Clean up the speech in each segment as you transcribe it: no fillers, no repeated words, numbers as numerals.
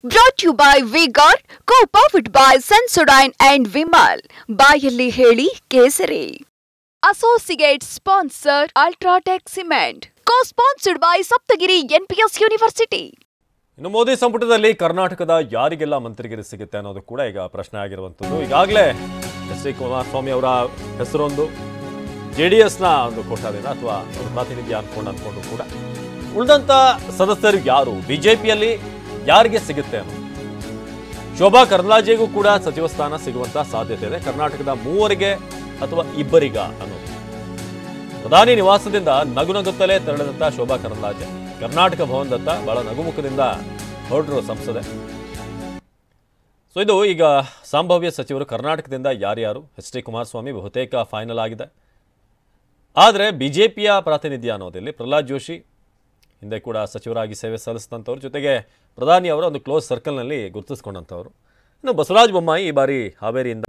Brought to you by V-Guard, co-powered by Sensodyne and Vimal. ಬಾಯಲ್ಲಿ ಹೇಳಿ ಕೇಸರಿ. Associate sponsor Ultratech Cement. Co-sponsored by Saptagiri NPS University. ಇನ್ನು ಮೋದಿ ಸಂಪುಟದಲ್ಲಿ ಕರ್ನಾಟಕದ ಯಾರಿಗೆಲ್ಲ ಮಂತ್ರಿಗಿರಿ ಸಿಗುತ್ತೆ ಅನ್ನೋದು ಕೂಡ ಈಗ ಪ್ರಶ್ನೆ ಆಗಿರುವಂತದ್ದು. ಈಗಾಗಲೇ ಎಸ್ ಡಿ ಕುಮಾರಸ್ವಾಮಿ ಅವರ ಹೆಸರೊಂದು JDSನ ಒಂದು ಕೋಟಾದಿಂದ ಅಥವಾ ಒಂದು ಪ್ರಾತಿನಿಧ್ಯ ಅನ್ಕೊಂಡು ಕೂಡ ಉಳಿದಂತ ಸದಸ್ಯರು ಯಾರು ಬಿಜೆಪಿಯಲ್ಲಿ ಯಾರಿಗೆ ಸಿಗುತ್ತೆ ಅನ್ನೋದು. ಶೋಭಾ ಕರಂದ್ಲಾಜೆಗೂ ಕೂಡ ಸಚಿವ ಸ್ಥಾನ ಸಿಗುವಂತ ಸಾಧ್ಯತೆ ಇದೆ. ಕರ್ನಾಟಕದ ಮೂವರಿಗೆ ಅಥವಾ ಇಬ್ಬರಿಗ ಅನ್ನೋದು. ಪ್ರಧಾನಿ ನಿವಾಸದಿಂದ ನಗುನಗುತ್ತಲೇ ತೆರಳಿದಂತ ಶೋಭಾ ಕರಂದ್ಲಾಜೆ ಕರ್ನಾಟಕ ಭವನದತ್ತ ಬಹಳ ನಗುಮುಖದಿಂದ ಹೊರಟರು ಸಂಸದೆ. ಸೊ ಇದು ಈಗ ಸಂಭಾವ್ಯ ಸಚಿವರು ಕರ್ನಾಟಕದಿಂದ ಯಾರ್ಯಾರು. ಎಸ್ ಡಿ ಕುಮಾರಸ್ವಾಮಿ ಬಹುತೇಕ ಫೈನಲ್ ಆಗಿದೆ. ಆದರೆ ಬಿಜೆಪಿಯ ಪ್ರಾತಿನಿಧ್ಯ ಅನ್ನೋದಿಲ್ಲಿ ಪ್ರಹ್ಲಾದ್ ಜೋಶಿ ಹಿಂದೆ ಕೂಡ ಸಚಿವರಾಗಿ ಸೇವೆ ಸಲ್ಲಿಸಿದಂಥವ್ರು, ಜೊತೆಗೆ ಪ್ರಧಾನಿ ಅವರ ಒಂದು ಕ್ಲೋಸ್ ಸರ್ಕಲ್ನಲ್ಲಿ ಗುರುತಿಸ್ಕೊಂಡಂಥವ್ರು. ಇನ್ನು ಬಸವರಾಜ ಬೊಮ್ಮಾಯಿ ಈ ಬಾರಿ ಹಾವೇರಿಯಿಂದ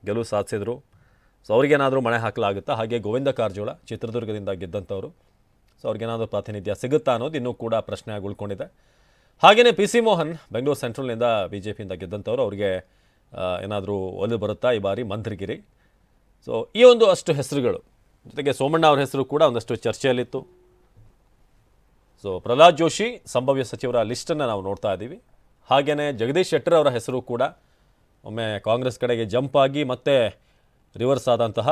ಗೆಲುವು ಸಾಧಿಸಿದ್ರು. ಸೊ ಅವ್ರಿಗೇನಾದರೂ ಮಣೆ ಹಾಕಲಾಗುತ್ತಾ? ಹಾಗೆ ಗೋವಿಂದ ಕಾರಜೋಳ ಚಿತ್ರದುರ್ಗದಿಂದ ಗೆದ್ದಂಥವ್ರು, ಸೊ ಅವ್ರಿಗೇನಾದರೂ ಪ್ರಾತಿನಿಧ್ಯ ಸಿಗುತ್ತಾ ಅನ್ನೋದು ಇನ್ನೂ ಕೂಡ ಪ್ರಶ್ನೆಯಾಗಿ ಉಳ್ಕೊಂಡಿದೆ. ಹಾಗೆಯೇ PC ಮೋಹನ್ ಬೆಂಗಳೂರು ಸೆಂಟ್ರಲ್ನಿಂದ BJPಯಿಂದ ಗೆದ್ದಂಥವ್ರು, ಅವ್ರಿಗೆ ಏನಾದರೂ ಒಲಿದು ಬರುತ್ತಾ ಈ ಬಾರಿ ಮಂತ್ರಿಗಿರಿ? ಸೊ ಈ ಒಂದು ಅಷ್ಟು ಹೆಸರುಗಳು, ಜೊತೆಗೆ ಸೋಮಣ್ಣ ಅವ್ರ ಹೆಸರು ಕೂಡ ಒಂದಷ್ಟು ಚರ್ಚೆಯಲ್ಲಿತ್ತು. ಸೊ ಪ್ರಹ್ಲಾದ್ ಜೋಶಿ ಸಂಭಾವ್ಯ ಸಚಿವರ ಲಿಸ್ಟನ್ನು ನಾವು ನೋಡ್ತಾ ಇದ್ದೀವಿ. ಹಾಗೆಯೇ ಜಗದೀಶ್ ಶೆಟ್ಟರ್ ಅವರ ಹೆಸರು ಕೂಡ ಒಮ್ಮೆ ಕಾಂಗ್ರೆಸ್ ಕಡೆಗೆ ಜಂಪ್ ಆಗಿ ಮತ್ತೆ ರಿವರ್ಸ್ ಆದಂತಹ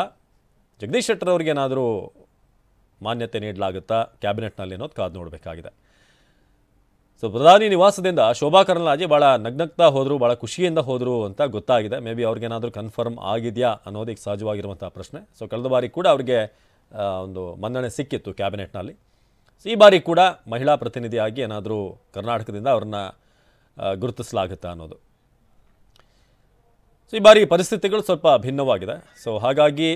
ಜಗದೀಶ್ ಶೆಟ್ಟರ್ ಅವ್ರಿಗೇನಾದರೂ ಮಾನ್ಯತೆ ನೀಡಲಾಗುತ್ತಾ ಕ್ಯಾಬಿನೆಟ್ನಲ್ಲಿ ಅನ್ನೋದು ಕಾದು ನೋಡಬೇಕಾಗಿದೆ. ಸೊ ಪ್ರಧಾನಿ ನಿವಾಸದಿಂದ ಶೋಭಾ ಕರಂದ್ಲಾಜೆ ಭಾಳ ನಗ್ನಗ್ತಾ ಹೋದರು, ಭಾಳ ಖುಷಿಯಿಂದ ಹೋದರು ಅಂತ ಗೊತ್ತಾಗಿದೆ. ಮೇ ಬಿ ಅವ್ರಿಗೇನಾದರೂ ಕನ್ಫರ್ಮ್ ಆಗಿದೆಯಾ ಅನ್ನೋದು ಈಗ ಸಹಜವಾಗಿರುವಂಥ ಪ್ರಶ್ನೆ. ಸೊ ಕಳೆದ ಬಾರಿ ಕೂಡ ಅವ್ರಿಗೆ ಒಂದು ಮನ್ನಣೆ ಸಿಕ್ಕಿತ್ತು ಕ್ಯಾಬಿನೆಟ್ನಲ್ಲಿ. ಸೊ ಈ ಬಾರಿ ಕೂಡ ಮಹಿಳಾ ಪ್ರತಿನಿಧಿಯಾಗಿ ಏನಾದರೂ ಕರ್ನಾಟಕದಿಂದ ಅವ್ರನ್ನ ಗುರುತಿಸಲಾಗುತ್ತಾ ಅನ್ನೋದು. ಸೊ ಈ ಬಾರಿ ಪರಿಸ್ಥಿತಿಗಳು ಸ್ವಲ್ಪ ಭಿನ್ನವಾಗಿದೆ. ಸೊ ಹಾಗಾಗಿ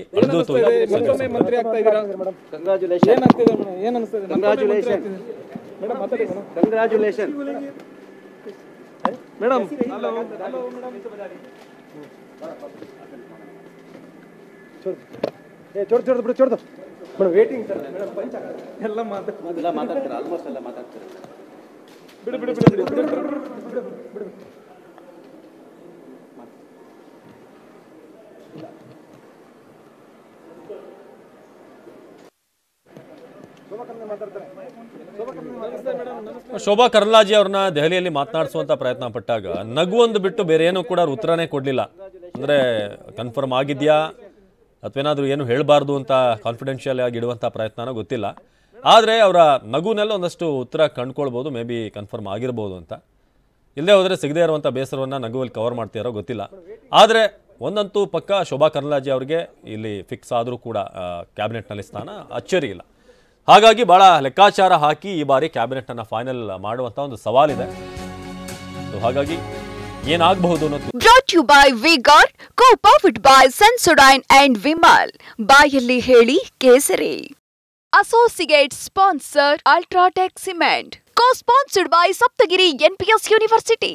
ಶೋಭಾ ಕರಂದ್ಲಾಜೆ ಅವ್ರನ್ನ ದೆಹಲಿಯಲ್ಲಿ ಮಾತನಾಡಿಸುವಂತ ಪ್ರಯತ್ನ ಪಟ್ಟಾಗ ನಗು ಒಂದು ಬಿಟ್ಟು ಬೇರೆ ಏನೂ ಕೂಡ ಉತ್ತರನೇ ಕೊಡಲಿಲ್ಲ. ಅಂದರೆ ಕನ್ಫರ್ಮ್ ಆಗಿದೆಯಾ ಅಥವಾ ಏನಾದರೂ ಏನು ಹೇಳಬಾರ್ದು ಅಂತ ಕಾನ್ಫಿಡೆನ್ಷಿಯಲ್ ಆಗಿ ಇಡುವಂಥ ಪ್ರಯತ್ನನೋ ಗೊತ್ತಿಲ್ಲ. ಆದರೆ ಅವರ ನಗುನೆಲ್ಲ ಒಂದಷ್ಟು ಉತ್ತರ ಕಂಡುಕೊಳ್ಬೋದು, ಮೇ ಬಿ ಕನ್ಫರ್ಮ್ ಆಗಿರ್ಬೋದು ಅಂತ. ಇಲ್ಲದೆ ಹೋದರೆ ಸಿಗದೇ ಇರುವಂಥ ಬೇಸರವನ್ನು ನಗುವಲ್ಲಿ ಕವರ್ ಮಾಡ್ತೀರೋ ಗೊತ್ತಿಲ್ಲ. ಆದರೆ ಒಂದಂತೂ ಪಕ್ಕ ಶೋಭಾ ಕರಂದ್ಲಾಜೆ ಅವರಿಗೆ ಇಲ್ಲಿ ಫಿಕ್ಸ್ ಆದರೂ ಕೂಡ ಕ್ಯಾಬಿನೆಟ್ನಲ್ಲಿ ಸ್ಥಾನ ಅಚ್ಚರಿ ಇಲ್ಲ. ಹಾಗಾಗಿ ಬಹಳ ಲೆಕ್ಕಾಚಾರ ಹಾಕಿ ಈ ಬಾರಿ ಕ್ಯಾಬಿನೆಟ್ ಅನ್ನ ಫೈನಲ್ ಮಾಡುವಂತ ಒಂದು ಸವಾಲಿದೆ. ಹಾಗಾಗಿ ಏನಾಗಬಹುದು ಅನ್ನೋದು. Brought to you by V-Guard, co-powered by Sensodyne and Vimal. ಬಾಯಲ್ಲಿ ಹೇಳಿ ಕೇಸರಿ. Associate sponsor Ultratech Cement. Co-sponsored by Saptagiri NPS University.